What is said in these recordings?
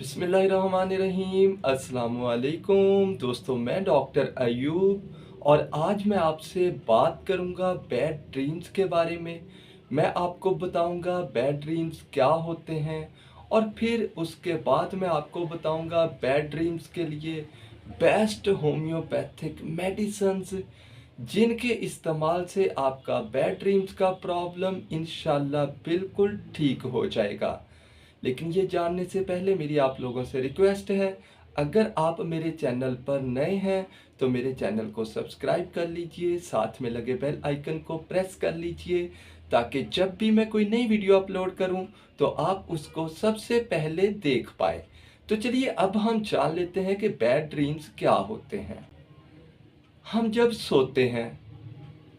बिस्मिल्लाहिर्रहमानिर्रहीम अस्सलाम वालेकुम दोस्तों, मैं डॉक्टर अयूब और आज मैं आपसे बात करूंगा बैड ड्रीम्स के बारे में। मैं आपको बताऊंगा बैड ड्रीम्स क्या होते हैं और फिर उसके बाद मैं आपको बताऊंगा बैड ड्रीम्स के लिए बेस्ट होम्योपैथिक मेडिसिन्स जिनके इस्तेमाल से आपका बैड ड्रीम्स का प्रॉब्लम इंशाल्लाह बिल्कुल ठीक हो जाएगा। लेकिन ये जानने से पहले मेरी आप लोगों से रिक्वेस्ट है, अगर आप मेरे चैनल पर नए हैं तो मेरे चैनल को सब्सक्राइब कर लीजिए, साथ में लगे बेल आइकन को प्रेस कर लीजिए ताकि जब भी मैं कोई नई वीडियो अपलोड करूं तो आप उसको सबसे पहले देख पाए। तो चलिए अब हम जान लेते हैं कि बैड ड्रीम्स क्या होते हैं। हम जब सोते हैं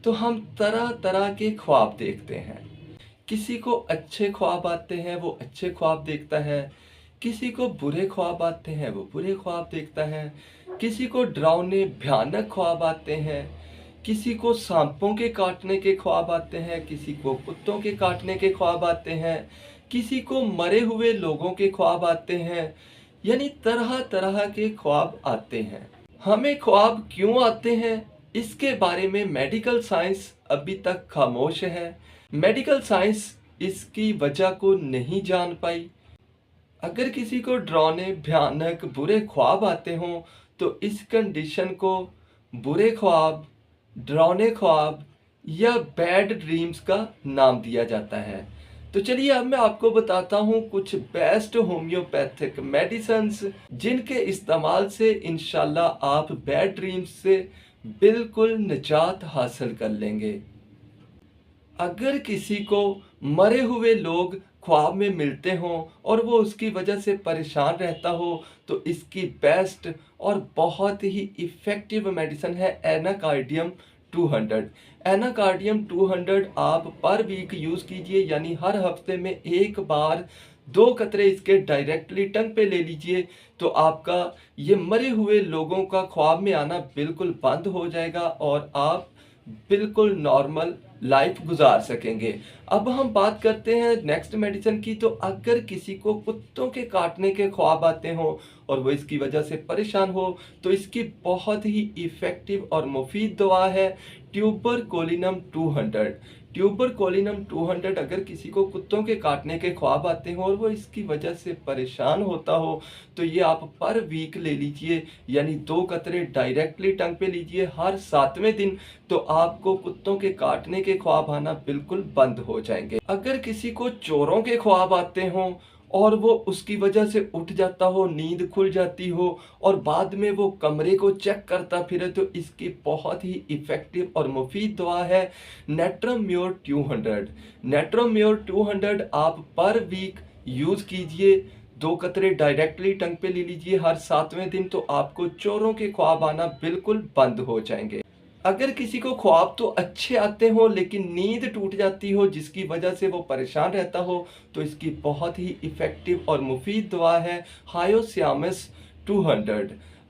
तो हम तरह तरह के ख्वाब देखते हैं। किसी को अच्छे ख्वाब आते हैं, वो अच्छे ख्वाब देखता है। किसी को बुरे ख्वाब आते हैं, वो बुरे ख्वाब देखता है। किसी को डरावने भयानक ख्वाब आते हैं। किसी को सांपों के काटने के ख्वाब आते हैं, किसी को कुत्तों के काटने के ख्वाब आते हैं, किसी को मरे हुए लोगों के ख्वाब आते हैं। यानी तरह तरह के ख्वाब आते हैं। हमें ख्वाब क्यों आते हैं, इसके बारे में मेडिकल साइंस अभी तक खामोश है। मेडिकल साइंस इसकी वजह को नहीं जान पाई। अगर किसी को डरावने भयानक बुरे ख्वाब आते हों तो इस कंडीशन को बुरे ख्वाब, डरावने ख्वाब या बैड ड्रीम्स का नाम दिया जाता है। तो चलिए अब मैं आपको बताता हूँ कुछ बेस्ट होम्योपैथिक मेडिसिन्स जिनके इस्तेमाल से इंशाल्लाह आप बैड ड्रीम्स से बिल्कुल निजात हासिल कर लेंगे। अगर किसी को मरे हुए लोग ख्वाब में मिलते हों और वो उसकी वजह से परेशान रहता हो तो इसकी बेस्ट और बहुत ही इफ़ेक्टिव मेडिसिन है एनाकार्डियम 200। एनाकार्डियम 200 आप पर वीक यूज़ कीजिए, यानी हर हफ्ते में एक बार 2 कतरे इसके डायरेक्टली टंग पे ले लीजिए तो आपका ये मरे हुए लोगों का ख्वाब में आना बिल्कुल बंद हो जाएगा और आप बिल्कुल नॉर्मल लाइफ गुजार सकेंगे। अब हम बात करते हैं नेक्स्ट मेडिसिन की। तो अगर किसी को कुत्तों के काटने के ख्वाब आते हों और वो इसकी वजह से परेशान हो तो इसकी बहुत ही इफ़ेक्टिव और मुफीद दवा है ट्यूबरकुलिनम 200। ट्यूबरकुलिनम 200 अगर किसी को कुत्तों के काटने के ख्वाब आते हों और वो इसकी वजह से परेशान होता हो तो ये आप पर वीक ले लीजिए, यानी 2 कतरे डायरेक्टली टंग पे लीजिए हर 7वें दिन, तो आपको कुत्तों के काटने के ख्वाब आना बिल्कुल बंद हो जाएंगे। अगर किसी को चोरों के ख्वाब आते हों और वो उसकी वजह से उठ जाता हो, नींद खुल जाती हो और बाद में वो कमरे को चेक करता फिरे तो इसकी बहुत ही इफ़ेक्टिव और मुफीद दवा है नेट्रोम्योर 200। नेट्रोम्योर 200 आप पर वीक यूज़ कीजिए, 2 कतरे डायरेक्टली टंग पे ले लीजिए हर 7वें दिन, तो आपको चोरों के ख्वाब आना बिल्कुल बंद हो जाएंगे। अगर किसी को ख्वाब तो अच्छे आते हो लेकिन नींद टूट जाती हो जिसकी वजह से वो परेशान रहता हो तो इसकी बहुत ही इफ़ेक्टिव और मुफीद दवा है हायोसियामस 200।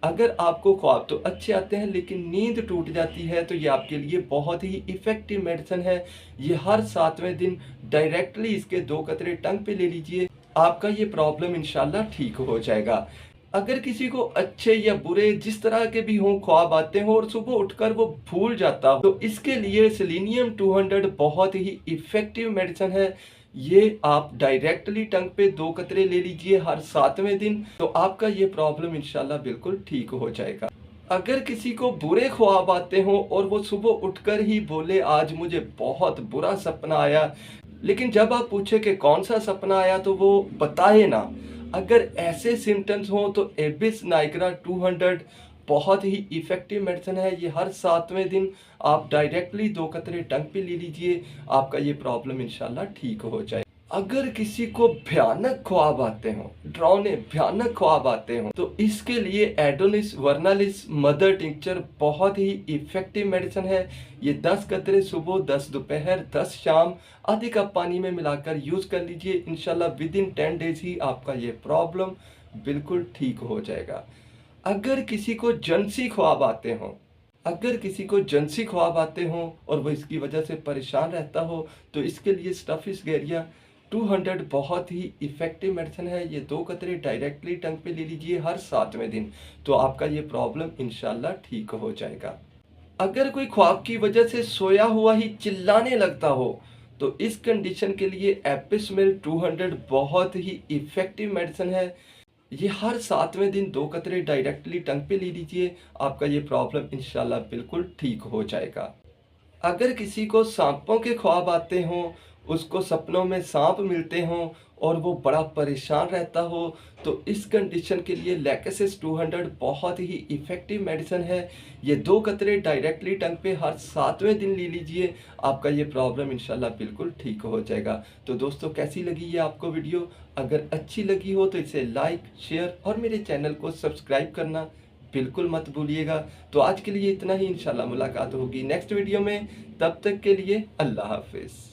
अगर आपको ख्वाब तो अच्छे आते हैं लेकिन नींद टूट जाती है तो ये आपके लिए बहुत ही इफ़ेक्टिव मेडिसिन है। ये हर 7वें दिन डायरेक्टली इसके 2 कतरे टंग पे ले लीजिए, आपका ये प्रॉब्लम इंशाल्लाह ठीक हो जाएगा। अगर किसी को अच्छे या बुरे जिस तरह के भी हों ख्वाब आते हों और सुबह उठकर वो भूल जाता हो तो इसके लिए सेलेनियम 200 बहुत ही इफ़ेक्टिव मेडिसिन है। ये आप डायरेक्टली टंग पे 2 कतरे ले लीजिए हर 7वें दिन, तो आपका ये प्रॉब्लम इंशाल्लाह बिल्कुल ठीक हो जाएगा। अगर किसी को बुरे ख्वाब आते हों और वो सुबह उठकर ही बोले आज मुझे बहुत बुरा सपना आया, लेकिन जब आप पूछे कि कौन सा सपना आया तो वो बताए ना, अगर ऐसे सिम्टम्स हों तो एबिस नाइग्रा 200 बहुत ही इफ़ेक्टिव मेडिसिन है। ये हर 7वें दिन आप डायरेक्टली 2 कतरे टंग पे ले लीजिए, आपका ये प्रॉब्लम इंशाल्लाह ठीक हो जाए। अगर किसी को भयानक ख्वाब आते हों, डरावने भयानक ख्वाब आते हों तो इसके लिए एडोनिस वर्नालिस मदर टिंचर बहुत ही इफ़ेक्टिव मेडिसिन है। ये 10 कतरे सुबह, 10 दोपहर, 10 शाम आधे कप पानी में मिलाकर यूज़ कर लीजिए, इंशाल्लाह विद इन 10 डेज ही आपका ये प्रॉब्लम बिल्कुल ठीक हो जाएगा। अगर किसी को जिनसी ख्वाब आते हों, अगर किसी को जिनसी ख्वाब आते हों और वो इसकी वजह से परेशान रहता हो तो इसके लिए स्टफिस गेरिया 200 बहुत ही इफ़ेक्टिव मेडिसिन है। ये 2 कतरे डायरेक्टली टंग पे ले लीजिए हर 7वें दिन, तो आपका ये प्रॉब्लम इंशाल्लाह ठीक हो जाएगा। अगर कोई ख्वाब की वजह से सोया हुआ ही चिल्लाने लगता हो, तो इस कंडीशन के लिए एपिसमेल 200 बहुत ही इफ़ेक्टिव मेडिसिन है। ये हर 7वें दिन 2 कतरे डायरेक्टली टंग पे ले लीजिए, आपका ये प्रॉब्लम इंशाल्लाह बिल्कुल ठीक हो जाएगा। अगर किसी को सांपों के ख्वाब आते हों, उसको सपनों में सांप मिलते हों और वो बड़ा परेशान रहता हो, तो इस कंडीशन के लिए लैकेसिस 200 बहुत ही इफ़ेक्टिव मेडिसिन है। ये 2 कतरे डायरेक्टली टंग पे हर 7वें दिन ले लीजिए, आपका ये प्रॉब्लम इंशाल्लाह बिल्कुल ठीक हो जाएगा। तो दोस्तों, कैसी लगी ये आपको वीडियो? अगर अच्छी लगी हो तो इसे लाइक, शेयर और मेरे चैनल को सब्सक्राइब करना बिल्कुल मत भूलिएगा। तो आज के लिए इतना ही, इंशाल्लाह मुलाकात होगी नेक्स्ट वीडियो में। तब तक के लिए अल्लाह हाफ़िज़।